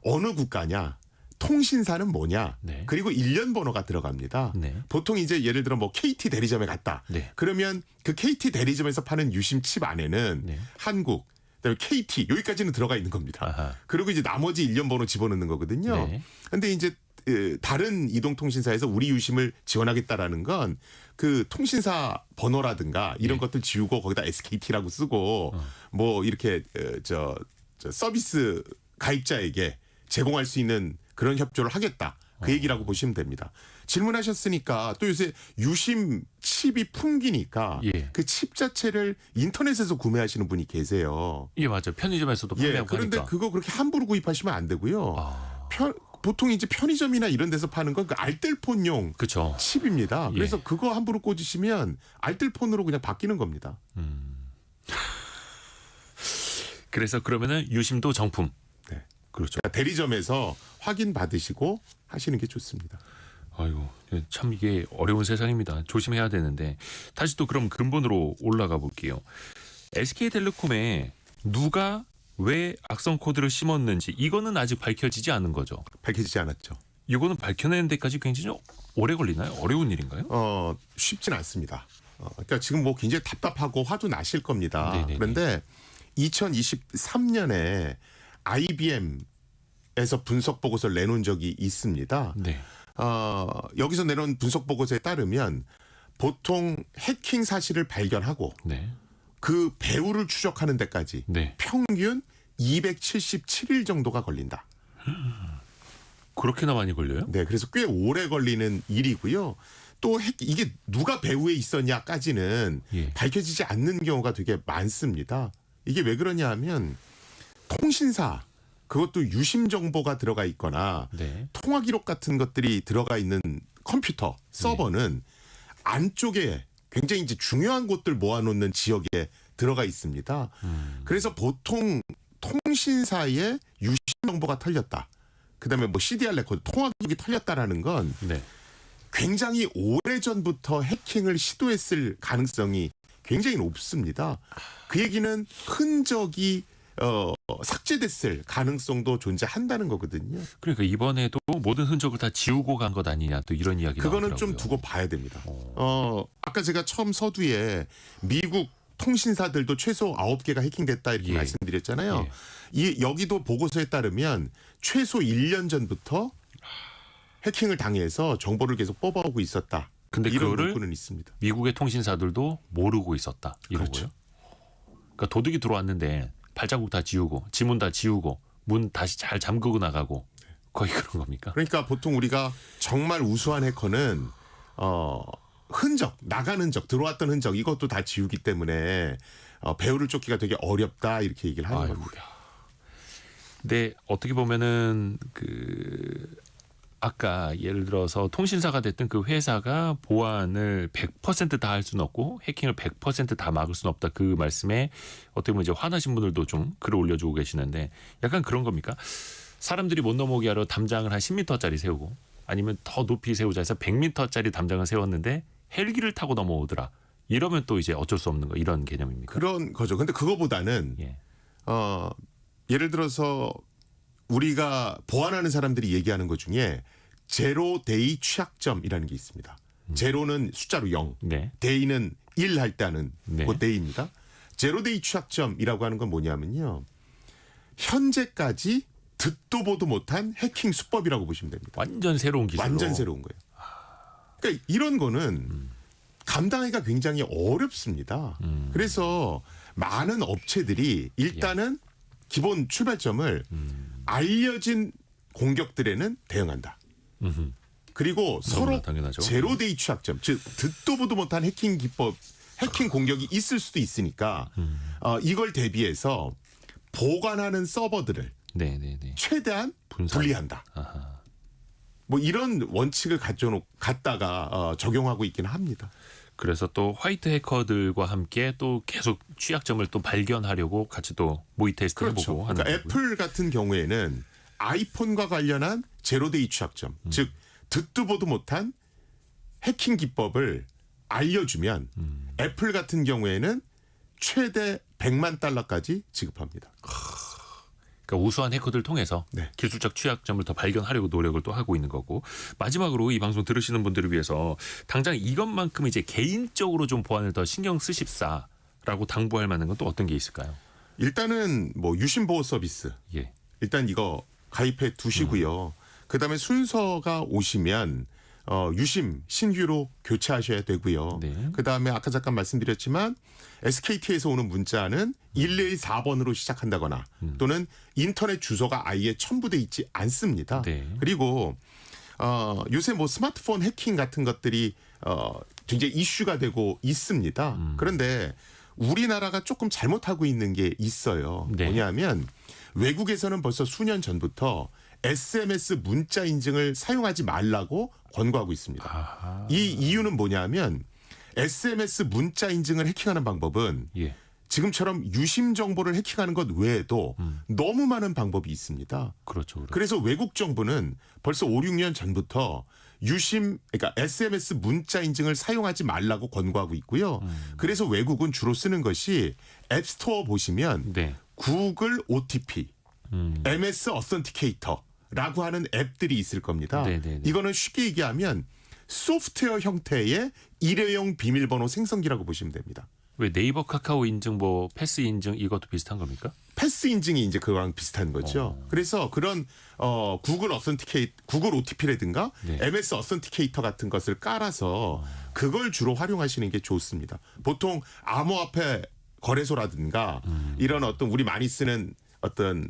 어느 국가냐, 통신사는 뭐냐, 네. 그리고 일련 번호가 들어갑니다. 네. 보통 이제 예를 들어 뭐 KT 대리점에 갔다. 네. 그러면 그 KT 대리점에서 파는 유심 칩 안에는 네. 한국, 그다음에 KT 여기까지는 들어가 있는 겁니다. 아하. 그리고 이제 나머지 일련 번호 집어넣는 거거든요. 네. 근데 이제 다른 이동통신사에서 우리 유심을 지원하겠다라는 건 그 통신사 번호라든가 이런 것들 지우고 거기다 SKT라고 쓰고 뭐 이렇게 저 서비스 가입자에게 제공할 수 있는 그런 협조를 하겠다. 그 얘기라고 보시면 됩니다. 질문하셨으니까 또 요새 유심 칩이 풍기니까 예. 그 칩 자체를 인터넷에서 구매하시는 분이 계세요. 예, 맞아요. 편의점에서도 예, 판매하고 그런데 하니까. 그거 그렇게 함부로 구입하시면 안 되고요. 아. 보통 이제 편의점이나 이런 데서 파는 건 그 알뜰폰용 그렇죠. 칩입니다. 예. 그래서 그거 함부로 꽂으시면 알뜰폰으로 그냥 바뀌는 겁니다. 그래서 그러면은 유심도 정품. 네. 그렇죠. 그러니까 대리점에서 확인 받으시고 하시는 게 좋습니다. 아이고 참 이게 어려운 세상입니다. 조심해야 되는데 다시 또 그럼 근본으로 올라가 볼게요. SK텔레콤에 누가 왜 악성 코드를 심었는지 이거는 아직 밝혀지지 않은 거죠. 밝혀지지 않았죠. 이거는 밝혀내는 데까지 굉장히 오래 걸리나요? 어려운 일인가요? 쉽진 않습니다. 그러니까 지금 뭐 굉장히 답답하고 화도 나실 겁니다. 네네네. 그런데 2023년에 IBM에서 분석 보고서를 내놓은 적이 있습니다. 네. 여기서 내놓은 분석 보고서에 따르면 보통 해킹 사실을 발견하고 네. 그 배후를 추적하는 데까지 네. 평균 277일 정도가 걸린다. 그렇게나 많이 걸려요? 네, 그래서 꽤 오래 걸리는 일이고요. 또 이게 누가 배후에 있었냐까지는 예. 밝혀지지 않는 경우가 되게 많습니다. 이게 왜 그러냐 하면 통신사 그것도 유심 정보가 들어가 있거나 네. 통화 기록 같은 것들이 들어가 있는 컴퓨터 서버는 안쪽에 굉장히 이제 중요한 곳들 모아놓는 지역에 들어가 있습니다. 그래서 보통 통신사의 유심 정보가 털렸다. 그다음에 뭐 CDR 레코드 통화 기록이 털렸다라는 건 네. 굉장히 오래 전부터 해킹을 시도했을 가능성이 굉장히 높습니다. 그 얘기는 흔적이 삭제됐을 가능성도 존재한다는 거거든요. 그러니까 이번에도 모든 흔적을 다 지우고 간 것 아니냐 또 이런 이야기 그거는 나오더라고요. 좀 두고 봐야 됩니다. 아까 제가 처음 서두에 미국 통신사들도 최소 9개가 해킹됐다 이렇게 예. 말씀드렸잖아요. 여기도 보고서에 따르면 최소 1년 전부터 해킹을 당해서 정보를 계속 뽑아오고 있었다. 근데 이런 그거를 문구는 있습니다. 미국의 통신사들도 모르고 있었다. 이런 그렇죠. 거요. 그러니까 도둑이 들어왔는데 발자국 다 지우고 지문 다 지우고 문 다시 잘 잠그고 나가고 거의 그런 겁니까? 그러니까 보통 우리가 정말 우수한 해커는 흔적, 나간 흔적, 들어왔던 흔적 이것도 다 지우기 때문에 배후를 쫓기가 되게 어렵다 이렇게 얘기를 하는 아이고야. 겁니다. 근데 어떻게 보면은 아까 예를 들어서 통신사가 됐든 그 회사가 보안을 100%다 할 수는 없고 해킹을 100%다 막을 수는 없다. 그 말씀에 어떻게 보면 이제 화나신 분들도 좀 글을 올려주고 계시는데 약간 그런 겁니까? 사람들이 못 넘어오게 하러 담장을 한 10m짜리 세우고 아니면 더 높이 세우자 해서 100m짜리 담장을 세웠는데 헬기를 타고 넘어오더라. 이러면 또 이제 어쩔 수 없는 거 이런 개념입니까? 그런 거죠. 근데 그거보다는 예. 예를 들어서 우리가 보안하는 사람들이 얘기하는 것 중에 제로 데이 취약점이라는 게 있습니다. 제로는 숫자로 0, 네. 데이는 1 할 때 하는 네. 그 데이입니다. 제로 데이 취약점이라고 하는 건 뭐냐면요. 현재까지 듣도 보도 못한 해킹 수법이라고 보시면 됩니다. 완전 새로운 기술로. 완전 새로운 거예요. 그러니까 이런 거는 감당하기가 굉장히 어렵습니다. 그래서 많은 업체들이 일단은 기본 출발점을 알려진 공격들에는 대응한다. 그리고 서로 당연하죠. 제로데이 취약점, 즉 듣도 보도 못한 해킹 기법, 해킹 공격이 있을 수도 있으니까 이걸 대비해서 보관하는 서버들을 네네네. 최대한 분산. 분리한다. 아하. 뭐 이런 원칙을 갖다가 적용하고 있기는 합니다. 그래서 또 화이트 해커들과 함께 또 계속 취약점을 또 발견하려고 같이 또 모의 테스트 그렇죠. 해보고 하는 그러니까 거고요. 애플 같은 경우에는 아이폰과 관련한 제로데이 취약점, 즉 듣도 보도 못한 해킹 기법을 알려주면 애플 같은 경우에는 최대 100만 달러까지 지급합니다. 그러니까 우수한 해커들 통해서 네. 기술적 취약점을 더 발견하려고 노력을 또 하고 있는 거고, 마지막으로 이 방송 들으시는 분들을 위해서 당장 이것만큼 이제 개인적으로 좀 보안을 더 신경 쓰십사라고 당부할 만한 건 또 어떤 게 있을까요? 일단은 뭐 유심 보호 서비스 예. 일단 이거 가입해 두시고요. 그다음에 순서가 오시면 유심 신규로 교체하셔야 되고요. 네. 그다음에 아까 잠깐 말씀드렸지만 SKT에서 오는 문자는 114번으로 시작한다거나 또는 인터넷 주소가 아예 첨부돼 있지 않습니다. 네. 그리고 요새 뭐 스마트폰 해킹 같은 것들이 굉장히 이슈가 되고 있습니다. 그런데 우리나라가 조금 잘못하고 있는 게 있어요. 네. 뭐냐면 외국에서는 벌써 수년 전부터 SMS 문자 인증을 사용하지 말라고 권고하고 있습니다. 아하. 이 이유는 뭐냐면 SMS 문자 인증을 해킹하는 방법은 예. 지금처럼 유심 정보를 해킹하는 것 외에도 너무 많은 방법이 있습니다. 그렇죠. 그렇죠. 그래서 외국 정부는 벌써 5, 6년 전부터 그러니까 SMS 문자 인증을 사용하지 말라고 권고하고 있고요. 그래서 외국은 주로 쓰는 것이 앱스토어 보시면 네. 구글 OTP, MS 어센티케이터라고 하는 앱들이 있을 겁니다. 네네네. 이거는 쉽게 얘기하면 소프트웨어 형태의 일회용 비밀번호 생성기라고 보시면 됩니다. 왜 네이버 카카오 인증 뭐 패스 인증 이것도 비슷한 겁니까? 패스 인증이 이제 그거랑 비슷한 거죠. 그래서 그런 구글 OTP라든가 네. MS 어센티케이터 같은 것을 깔아서 그걸 주로 활용하시는 게 좋습니다. 보통 암호화폐 거래소라든가 이런 어떤 우리 많이 쓰는 어떤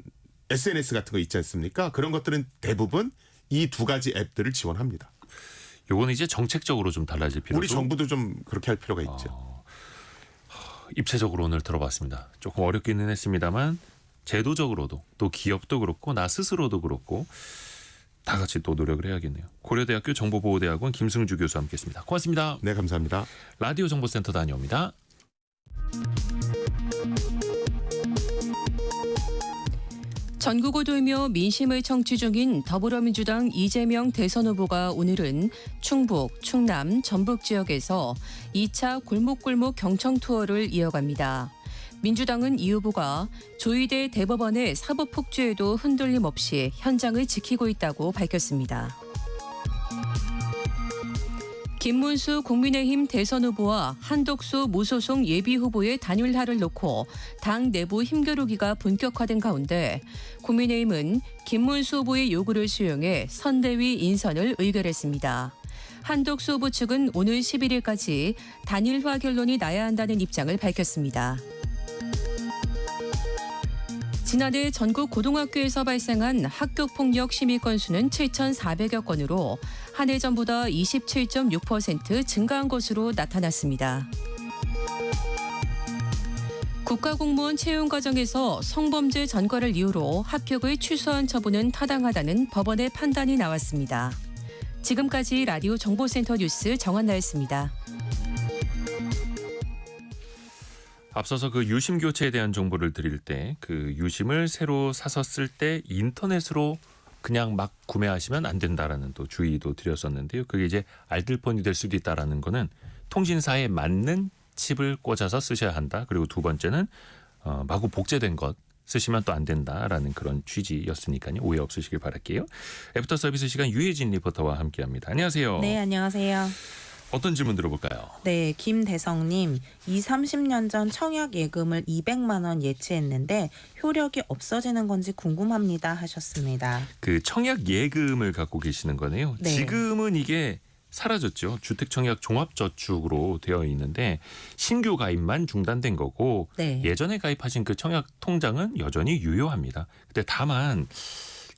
SNS 같은 거 있지 않습니까? 그런 것들은 대부분 이 두 가지 앱들을 지원합니다. 요거는 이제 정책적으로 좀 달라질 필요도. 우리 정부도 좀 그렇게 할 필요가 있죠. 입체적으로 오늘 들어봤습니다. 조금 어렵기는 했습니다만 제도적으로도 또 기업도 그렇고 나 스스로도 그렇고 다 같이 또 노력을 해야겠네요. 고려대학교 정보보호대학원 김승주 교수와 함께했습니다. 고맙습니다. 네, 감사합니다. 라디오 정보센터 다녀옵니다. 전국을 돌며 민심을 청취 중인 더불어민주당 이재명 대선 후보가 오늘은 충북, 충남, 전북 지역에서 2차 골목골목 경청 투어를 이어갑니다. 민주당은 이 후보가 조희대 대법원의 사법 폭주에도 흔들림 없이 현장을 지키고 있다고 밝혔습니다. 김문수 국민의힘 대선 후보와 한덕수 무소속 예비후보의 단일화를 놓고 당 내부 힘겨루기가 본격화된 가운데 국민의힘은 김문수 후보의 요구를 수용해 선대위 인선을 의결했습니다. 한덕수 후보 측은 오늘 11일까지 단일화 결론이 나야 한다는 입장을 밝혔습니다. 지난해 전국 고등학교에서 발생한 학교폭력 시민 건수는 7,400여 건으로 한 해 전보다 27.6% 증가한 것으로 나타났습니다. 국가공무원 채용 과정에서 성범죄 전과를 이유로 합격을 취소한 처분은 타당하다는 법원의 판단이 나왔습니다. 지금까지 라디오 정보센터 뉴스 정한나였습니다. 앞서서 그 유심 교체에 대한 정보를 드릴 때 그 유심을 새로 사서 쓸 때 인터넷으로 그냥 막 구매하시면 안 된다라는 또 주의도 드렸었는데요. 그게 이제 알뜰폰이 될 수도 있다라는 거는 통신사에 맞는 칩을 꽂아서 쓰셔야 한다. 그리고 두 번째는 마구 복제된 것 쓰시면 또 안 된다라는 그런 취지였으니까요. 오해 없으시길 바랄게요. 애프터 서비스 시간 유혜진 리포터와 함께합니다. 안녕하세요. 네, 안녕하세요. 어떤 질문 들어볼까요? 네, 김대성님. 30년 전 청약 예금을 200만 원 예치했는데 효력이 없어지는 건지 궁금합니다 하셨습니다. 그 청약 예금을 갖고 계시는 거네요. 네. 지금은 이게 사라졌죠. 주택청약 종합저축으로 되어 있는데 신규 가입만 중단된 거고 네. 예전에 가입하신 그 청약 통장은 여전히 유효합니다. 근데 다만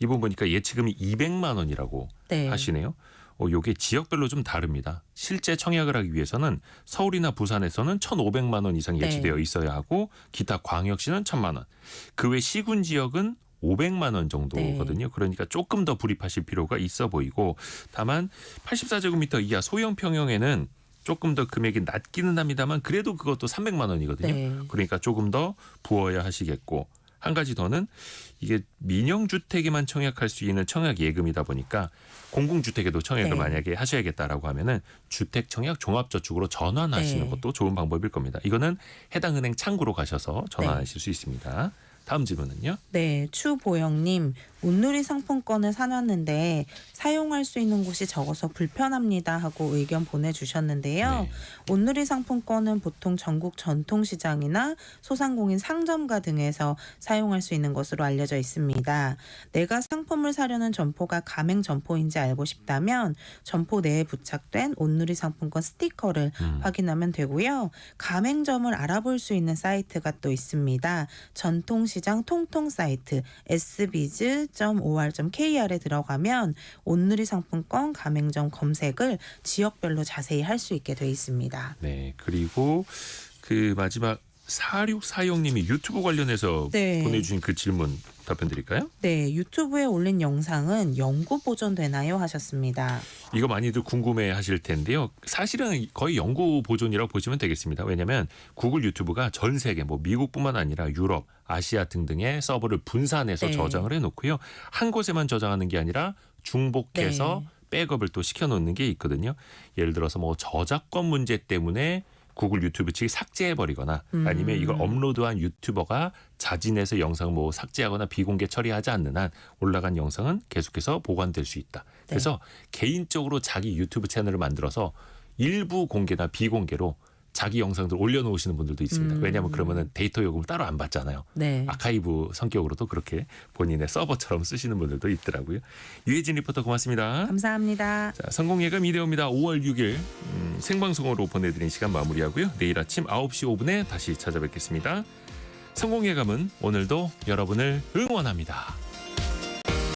이번 보니까 예치금이 200만 원이라고 네. 하시네요. 요게 지역별로 좀 다릅니다. 실제 청약을 하기 위해서는 서울이나 부산에서는 1,500만 원 이상 예치되어 있어야 하고 기타 광역시는 1,000만 원. 그 외 시군 지역은 500만 원 정도거든요. 그러니까 조금 더 불입하실 필요가 있어 보이고 다만 84제곱미터 이하 소형 평형에는 조금 더 금액이 낮기는 합니다만 그래도 그것도 300만 원이거든요. 네. 그러니까 조금 더 부어야 하시겠고 한 가지 더는 이게 민영주택에만 청약할 수 있는 청약 예금이다 보니까 공공주택에도 청약을 네. 만약에 하셔야겠다라고 하면은 주택청약 종합저축으로 전환하시는 네. 것도 좋은 방법일 겁니다. 이거는 해당 은행 창구로 가셔서 전환하실 수 있습니다. 다음 질문은요. 네, 추보영님, 온누리 상품권을 사놨는데 사용할 수 있는 곳이 적어서 불편합니다 하고 의견 보내주셨는데요. 네. 온누리 상품권은 보통 전국 전통시장이나 소상공인 상점가 등에서 사용할 수 있는 것으로 알려져 있습니다. 내가 상품을 사려는 점포가 가맹 점포인지 알고 싶다면 점포 내에 부착된 온누리 상품권 스티커를 확인하면 되고요. 가맹점을 알아볼 수 있는 사이트가 또 있습니다. 전통시장 통통 사이트 sbiz.or.kr에 들어가면 온누리 상품권 가맹점 검색을 지역별로 자세히 할 수 있게 돼 있습니다. 네. 그리고 그 마지막 4646님이 유튜브 관련해서 네. 보내주신 그 질문 답변 드릴까요? 네, 유튜브에 올린 영상은 영구 보존되나요? 하셨습니다. 이거 많이들 궁금해 하실 텐데요. 사실은 거의 영구 보존이라고 보시면 되겠습니다. 왜냐하면 구글 유튜브가 전 세계 뭐 미국뿐만 아니라 유럽, 아시아 등등의 서버를 분산해서 네. 저장을 해놓고요. 한 곳에만 저장하는 게 아니라 중복해서 네. 백업을 또 시켜놓는 게 있거든요. 예를 들어서 뭐 저작권 문제 때문에 구글 유튜브 측이 삭제해버리거나 아니면 이걸 업로드한 유튜버가 자진해서 영상 뭐 삭제하거나 비공개 처리하지 않는 한 올라간 영상은 계속해서 보관될 수 있다. 그래서 개인적으로 자기 유튜브 채널을 만들어서 일부 공개나 비공개로 자기 영상들 올려놓으시는 분들도 있습니다. 왜냐하면 그러면은 데이터 요금을 따로 안 받잖아요. 네. 아카이브 성격으로도 그렇게 본인의 서버처럼 쓰시는 분들도 있더라고요. 유혜진 리포터 고맙습니다. 감사합니다. 자, 성공예금 이대호입니다. 5월 6일 생방송으로 보내드린 시간 마무리하고요. 내일 아침 9시 5분에 다시 찾아뵙겠습니다. 성공예감은 오늘도 여러분을 응원합니다.